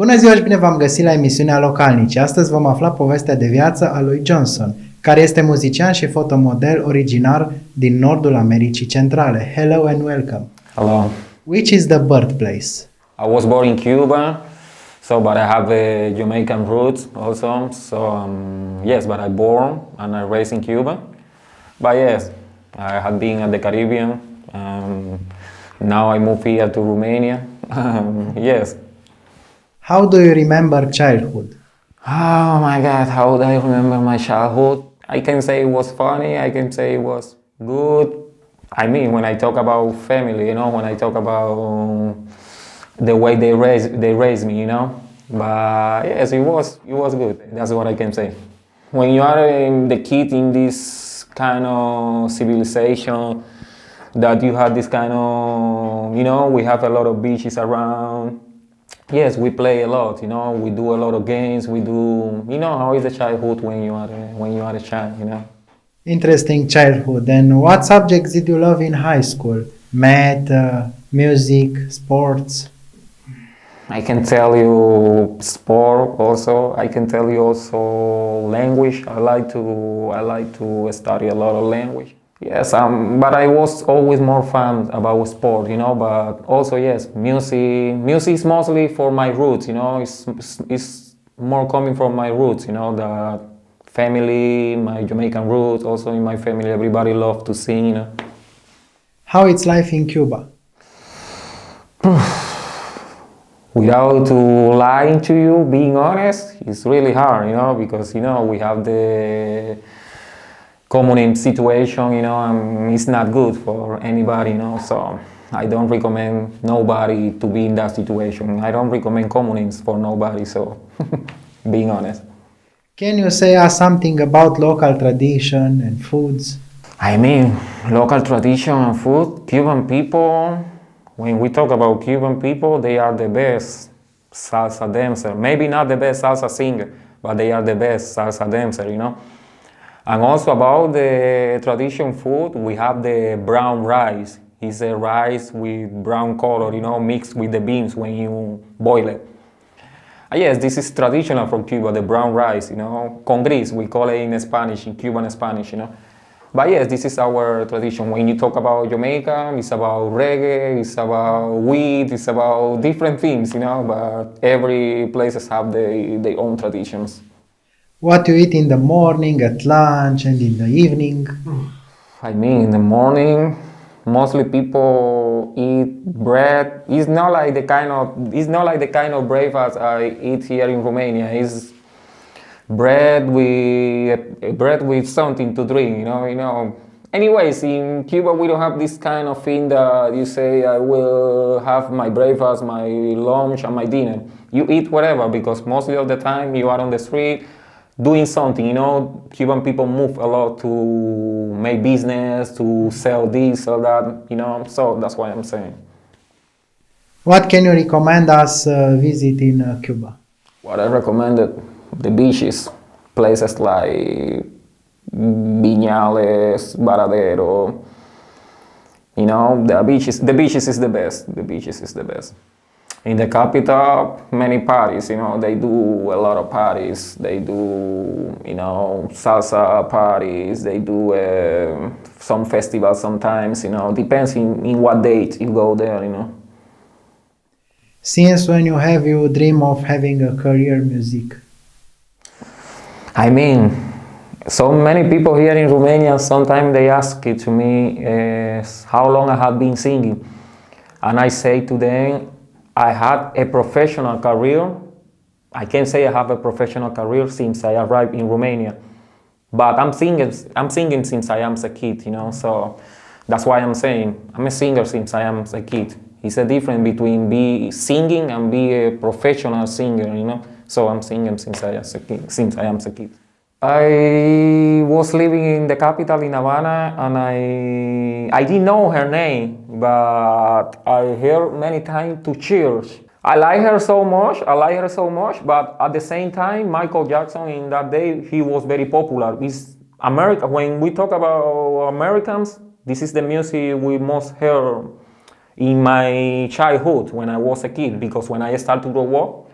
Bună ziua și bine v-am găsit la emisiunea Localnici. Astăzi vom afla povestea de viață a lui Johnson, care este muzician și fotomodel originar din nordul Americii Centrale. Hello and welcome. Hello. Which is the birthplace? I was born in Cuba, but I have Jamaican roots also. Yes, but I born and I raised in Cuba. But yes, I have been at the Caribbean. Now I move here to Romania. Yes. How do you remember childhood? Oh my God, how do I remember my childhood? I can say it was funny, I can say it was good. I mean, when I talk about family, when I talk about the way they raised me, But yes, it was good. That's what I can say. When you are the kid in this kind of civilization, that you have this kind of, we have a lot of beaches around. Yes, we play a lot, we do a lot of games, we do, how is the childhood when you are a child, Interesting childhood. And what subjects did you love in high school? Math, music, sports? I can tell you sport also. I can tell you also language. I like to study a lot of language. Yes, but I was always more fan about sport, But also yes, music. Music is mostly for my roots, It's more coming from my roots, The family, my Jamaican roots. Also in my family, everybody loves to sing, How is life in Cuba? Without lying to you, being honest, it's really hard, because, we have the common situation, and it's not good for anybody, So I don't recommend nobody to be in that situation. I don't recommend communings for nobody, so being honest. Can you say us something about local tradition and foods? I mean, local tradition and food, Cuban people. When we talk about Cuban people, they are the best salsa dancer. Maybe not the best salsa singer, but they are the best salsa dancer, And also about the tradition food, we have the brown rice. It's a rice with brown color, mixed with the beans when you boil it. Yes, this is traditional from Cuba, the brown rice, Con gris, we call it in Spanish, in Cuban Spanish, But yes, this is our tradition. When you talk about Jamaica, it's about reggae, it's about weed, it's about different things, But every places have their own traditions. What you eat in the morning, at lunch, and in the evening? I mean, in the morning, mostly people eat bread. It's not like the kind of breakfast I eat here in Romania. It's bread with something to drink, Anyways, in Cuba we don't have this kind of thing that you say I will have my breakfast, my lunch, and my dinner. You eat whatever because mostly of the time you are on the street doing something, Cuban people move a lot to make business, to sell this or that, So that's why I'm saying. What can you recommend us visit in Cuba? What I recommended, the beaches, places like Viñales, Varadero, the beaches is the best. The beaches is the best. In the capital, many parties, they do a lot of parties. They do, salsa parties. They do some festivals sometimes, Depends in what date you go there, Since when you dream of having a career in music? I mean, so many people here in Romania, sometimes they ask it to me how long I have been singing. And I say to them, I had a professional career. I can say I have a professional career since I arrived in Romania. But I'm singing since I am a kid, So that's why I'm saying I'm a singer since I am a kid. It's a difference between singing and be a professional singer, So I'm singing since I am a kid. I was living in the capital in Havana, and I didn't know her name, but I heard many times to cheers. I like her so much, but at the same time, Michael Jackson in that day, he was very popular. When we talk about Americans, this is the music we most hear in my childhood when I was a kid, because when I started to grow up,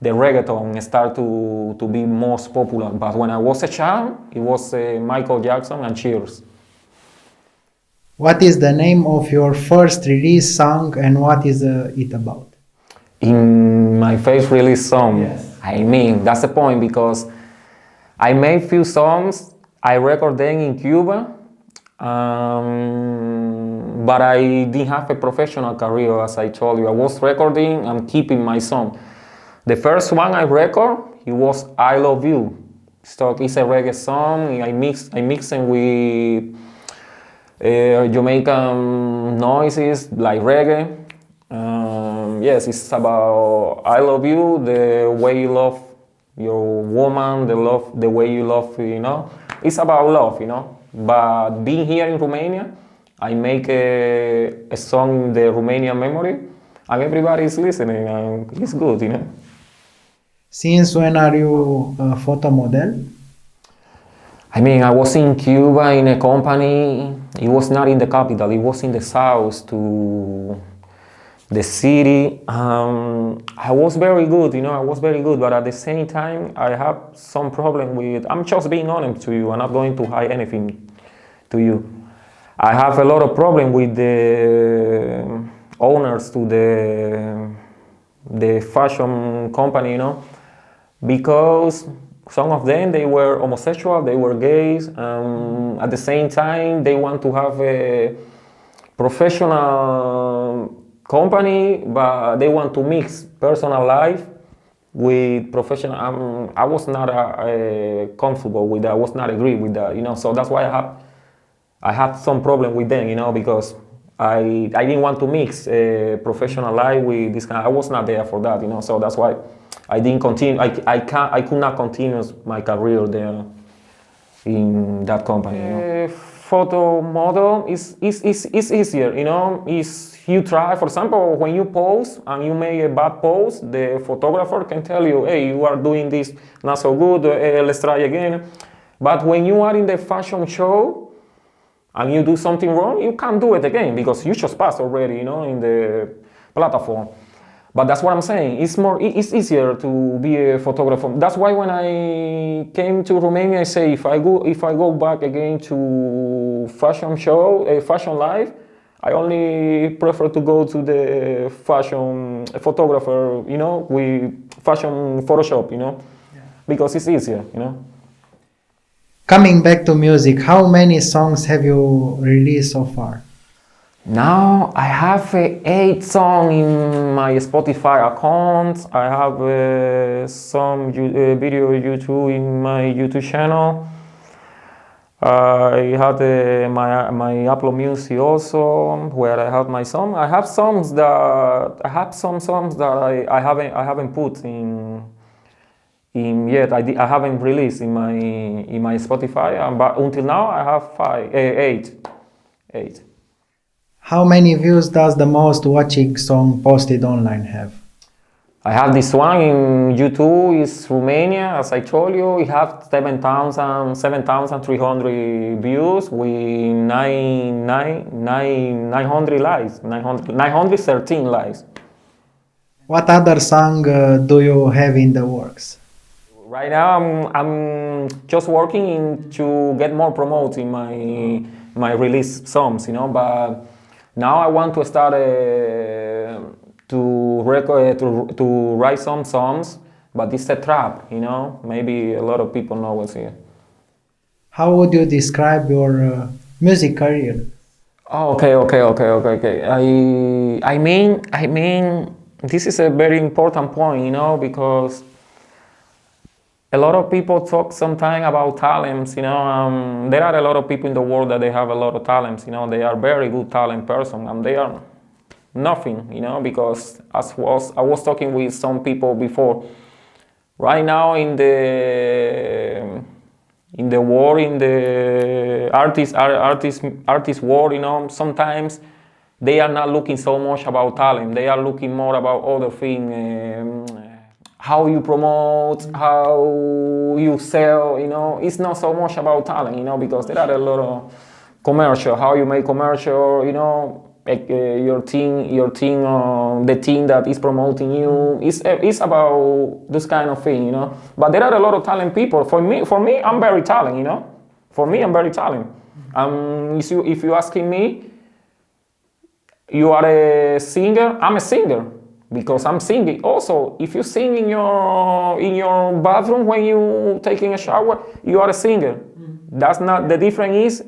the reggaeton start to be most popular. But when I was a child, it was Michael Jackson and Cheers. What is the name of your first release song and what is it about? In my first release song, Yes. I mean, that's the point, because I made few songs, I record them in Cuba, but I didn't have a professional career, as I told you. I was recording and keeping my song. The first one I record, it was I Love You. So it's a reggae song. I mix it with Jamaican noises like reggae. Yes, it's about I love you, the way you love your woman, the way you love, you know. It's about love, you know. But being here in Romania, I make a song in the Romanian memory, and everybody is listening, and it's good, you know. Since when are you a fotomodel? I mean, I was in Cuba in a company. It was not in the capital. It was in the south, to the city. I was very good, you know. I was very good, but at the same time, I have some problem with. I'm just being honest to you. I'm not going to hide anything to you. I have a lot of problem with the owners to the fashion company, you know, because some of them, they were homosexual, they were gays, at the same time they want to have a professional company, but they want to mix personal life with professional. I was not comfortable with that, I was not agree with that, you know, so that's why I had some problem with them, you know, because I didn't want to mix professional life with this kind. I was not there for that, you know, so that's why I didn't continue. I could not continue my career there in that company. You know? Photo model is easier, you know. Is you try, for example, when you pose and you make a bad pose, the photographer can tell you, hey, you are doing this not so good. Let's try again. But when you are in the fashion show and you do something wrong, you can't do it again because you just passed already, you know, in the platform. But that's what I'm saying. It's easier to be a photographer. That's why when I came to Romania, I say if I go back again to fashion show, fashion life, I only prefer to go to the fashion photographer, you know, with fashion Photoshop, you know, because it's easier, you know. Coming back to music, how many songs have you released so far? Now I have 8 songs in my Spotify account. I have some video YouTube in my YouTube channel. I had my Apple Music also, where I have my song. I have some songs that I haven't put in yet. I haven't released in my Spotify. But until now I have 8. How many views does the most watching song posted online have? I have this one in YouTube, it's Romania, as I told you. It has 7,300 views with 900 likes, 913 likes. What other song do you have in the works? Right now I'm just working to get more promotes in my release songs, you know, but now I want to start to write some songs, but it's a trap, you know. Maybe a lot of people know what's here. How would you describe your music career? Oh, okay. I mean, this is a very important point, you know, because a lot of people talk sometimes about talents, you know. There are a lot of people in the world that they have a lot of talents, you know. They are very good talent person, and they are nothing, you know, because I was talking with some people before. Right now in the war, in the artist world, you know, sometimes they are not looking so much about talent. They are looking more about other things. How you promote, how you sell, you know. It's not so much about talent, you know, because there are a lot of commercial, how you make commercial, you know. your team, the team that is promoting you. It's about this kind of thing, you know. But there are a lot of talented people. For me, I'm very talented, you know. For me, I'm very talented. If you asking me, you are a singer. I'm a singer because I'm singing. Also, if you sing in your bathroom when you taking a shower, you are a singer. That's not the difference. Is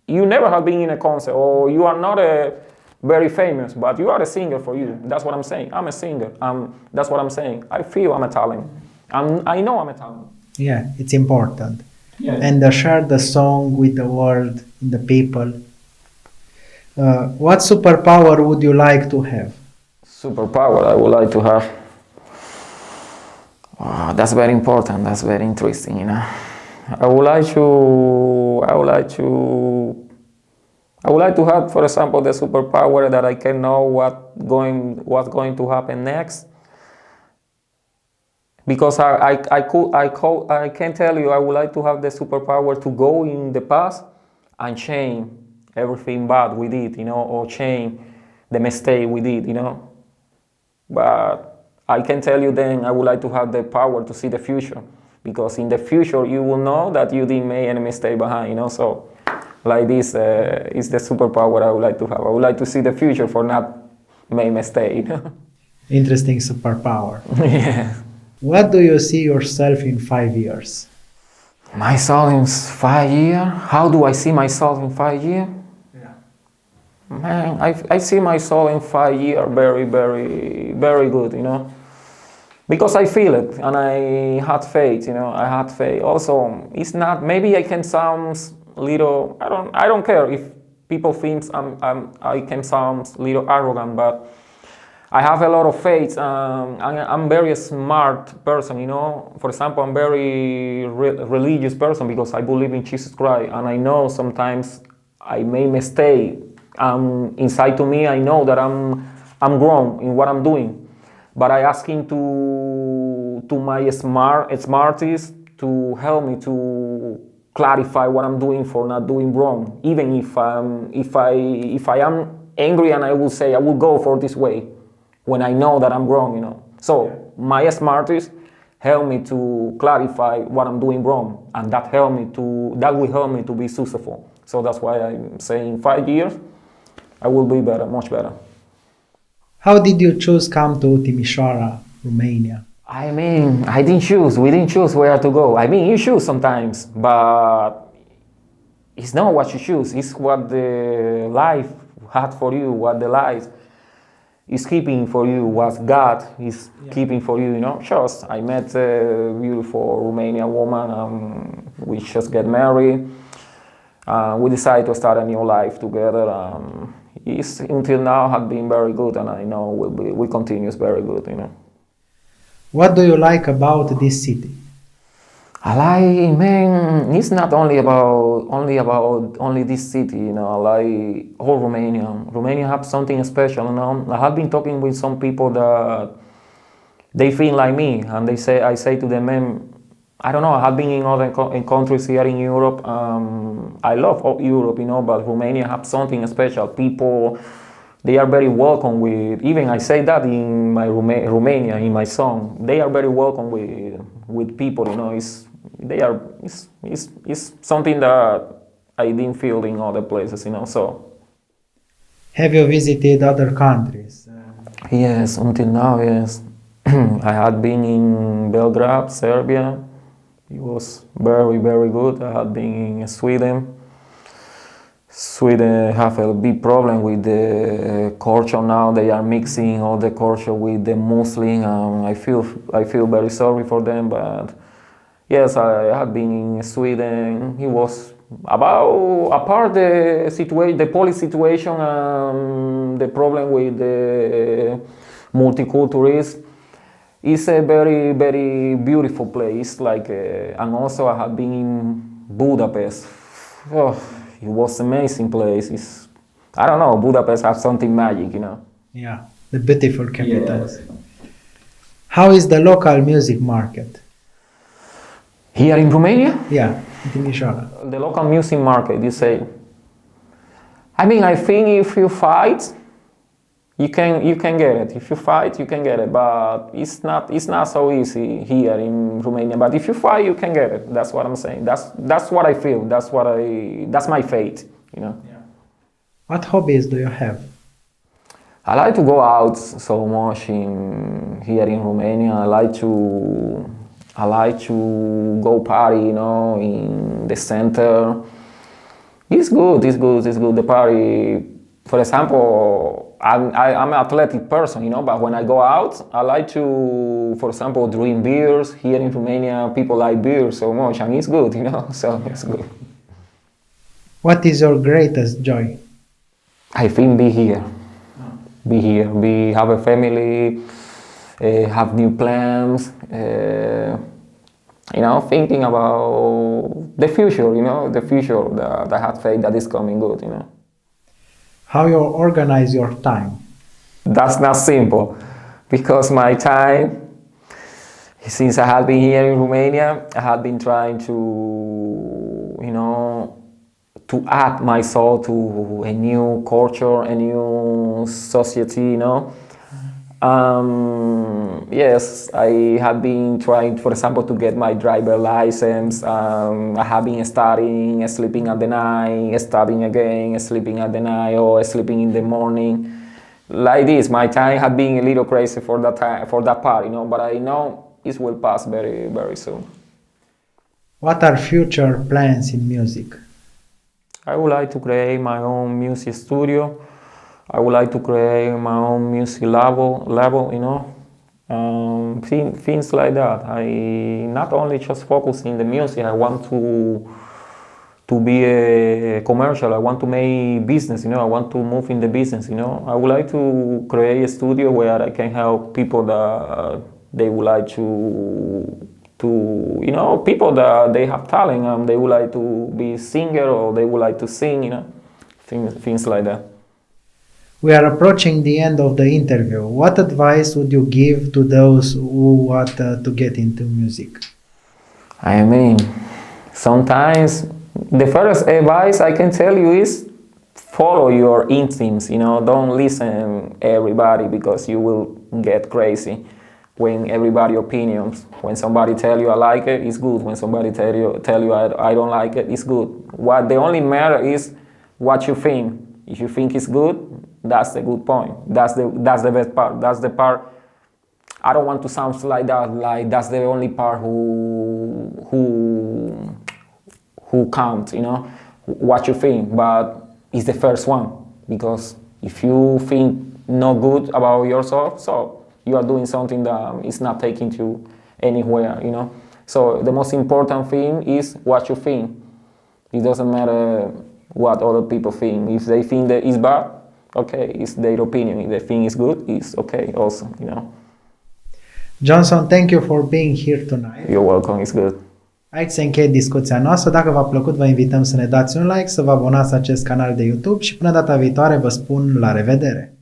you never have been in a concert, or you are not a very famous, but you are a singer for you. That's what I'm saying. I'm a singer. That's what I'm saying. I feel I'm a talent. I know I'm a talent. Yeah, it's important. Yeah. And share the song with the world, the people. What superpower would you like to have? Superpower I would like to have. Wow, that's very important. That's very interesting, you know. I would like to have, for example, the superpower that I can know what's going to happen next. Because I can tell you, I would like to have the superpower to go in the past and change everything bad we did, you know, or change the mistake we did, you know. But I can tell you then I would like to have the power to see the future. Because in the future you will know that you didn't make any mistake behind, you know. So like this is the superpower I would like to have. I would like to see the future for not make mistake, you know? Interesting superpower. Yeah. What do you see yourself in 5 years? Myself in 5 years? How do I see myself in 5 years? Yeah. Man, I see myself in 5 years very, very, very good, you know. Because I feel it, and I had faith, you know. I had faith. Also, it's not. Maybe I can sound little. I don't care if people think I can sound a little arrogant, but I have a lot of faith. I'm very smart person, you know. For example, I'm very religious person because I believe in Jesus Christ, and I know sometimes I make mistake. Inside to me, I know that I'm grown in what I'm doing. But I asking to my smarties to help me to clarify what I'm doing for not doing wrong. Even if I am angry and I will say I will go for this way when I know that I'm wrong, you know. So my smarties help me to clarify what I'm doing wrong, and that will help me to be successful. So that's why I'm saying 5 years I will be better, much better. How did you choose come to Timișoara, Romania? I mean, I didn't choose. We didn't choose where to go. I mean, you choose sometimes, but it's not what you choose. It's what the life had for you, what the life is keeping for you, what God is keeping for you, you know. Just, I met a beautiful Romanian woman. We just get married. We decided to start a new life together. It's until now had been very good, and I know will continue very good, you know. What do you like about this city? I like, man, it's not only about this city, you know. I like whole Romania. Romania have something special, you know. I have been talking with some people that they feel like me, and I say to them, man, I don't know, I have been in other countries here in Europe. I love Europe, you know, but Romania have something special. People, they are very welcome with, even I say that in my Romania, in my song, they are very welcome with people, you know. It's something that I didn't feel in other places, you know, so. Have you visited other countries? Yes, until now, yes. I had been in Belgrade, Serbia. It was very, very good. I had been in Sweden. Sweden have a big problem with the culture now. They are mixing all the culture with the Muslim. I feel very sorry for them, but yes, I had been in Sweden. It was apart the situation, the police situation, the problem with the multiculturalism. It's a very, very beautiful place. Like, and also I have been in Budapest. Oh, it was an amazing place. I don't know, Budapest has something magic, you know. Yeah, the beautiful capital. Yes. How is the local music market? Here in Romania? Yeah, in Timișoara. The local music market, you say. I mean, I think if you fight you can get it. If you fight, you can get it. But it's not so easy here in Romania. But if you fight, you can get it. That's what I'm saying. That's what I feel. That's my fate. You know. Yeah. What hobbies do you have? I like to go out so much here in Romania. I like to go party, you know, in the center. It's good. The party, for example, I'm an athletic person, you know, but when I go out, I like to, for example, drink beers. Here in Romania, people like beers so much, and it's good, you know, so it's good. What is your greatest joy? I think be here, have a family, have new plans, you know, thinking about the future, you know, that I have faith that is coming good, you know. How you organize your time? That's not simple, because my time, since I have been here in Romania, I have been trying to, you know, to add my soul to a new culture, a new society, you know. Yes, I have been trying, for example, to get my driver license. I have been studying, sleeping at the night, studying again, sleeping at the night, or sleeping in the morning. Like this, my time had been a little crazy for that part, you know. But I know it will pass very, very soon. What are future plans in music? I would like to create my own music studio. I would like to create my own music label, you know, things like that. I not only just focus in the music. I want to be a commercial. I want to make business, you know. I want to move in the business, you know. I would like to create a studio where I can help people that they would like to, you know, people that they have talent and they would like to be a singer or they would like to sing, you know, things like that. We are approaching the end of the interview. What advice would you give to those who want to get into music? I mean, sometimes the first advice I can tell you is follow your instincts, you know, don't listen everybody because you will get crazy. When everybody opinions, when somebody tell you I like it, it's good. When somebody tell you I don't like it, it's good. What the only matter is what you think. If you think it's good, that's the good point. That's the best part. That's the part. I don't want to sound like that. Like that's the only part who counts. You know, what you think, but it's the first one because if you think not good about yourself, so you are doing something that is not taking you anywhere, you know. So the most important thing is what you think. It doesn't matter what other people think. If they think that it's bad, okay, it's their opinion. If they think it's good, it's okay also, you know. Johnson, thank you for being here tonight. You're welcome, it's good. Aici se încheie discuția noastră. Dacă v-a plăcut, vă invităm să ne dați un like, să vă abonați acest canal de YouTube și până data viitoare vă spun la revedere!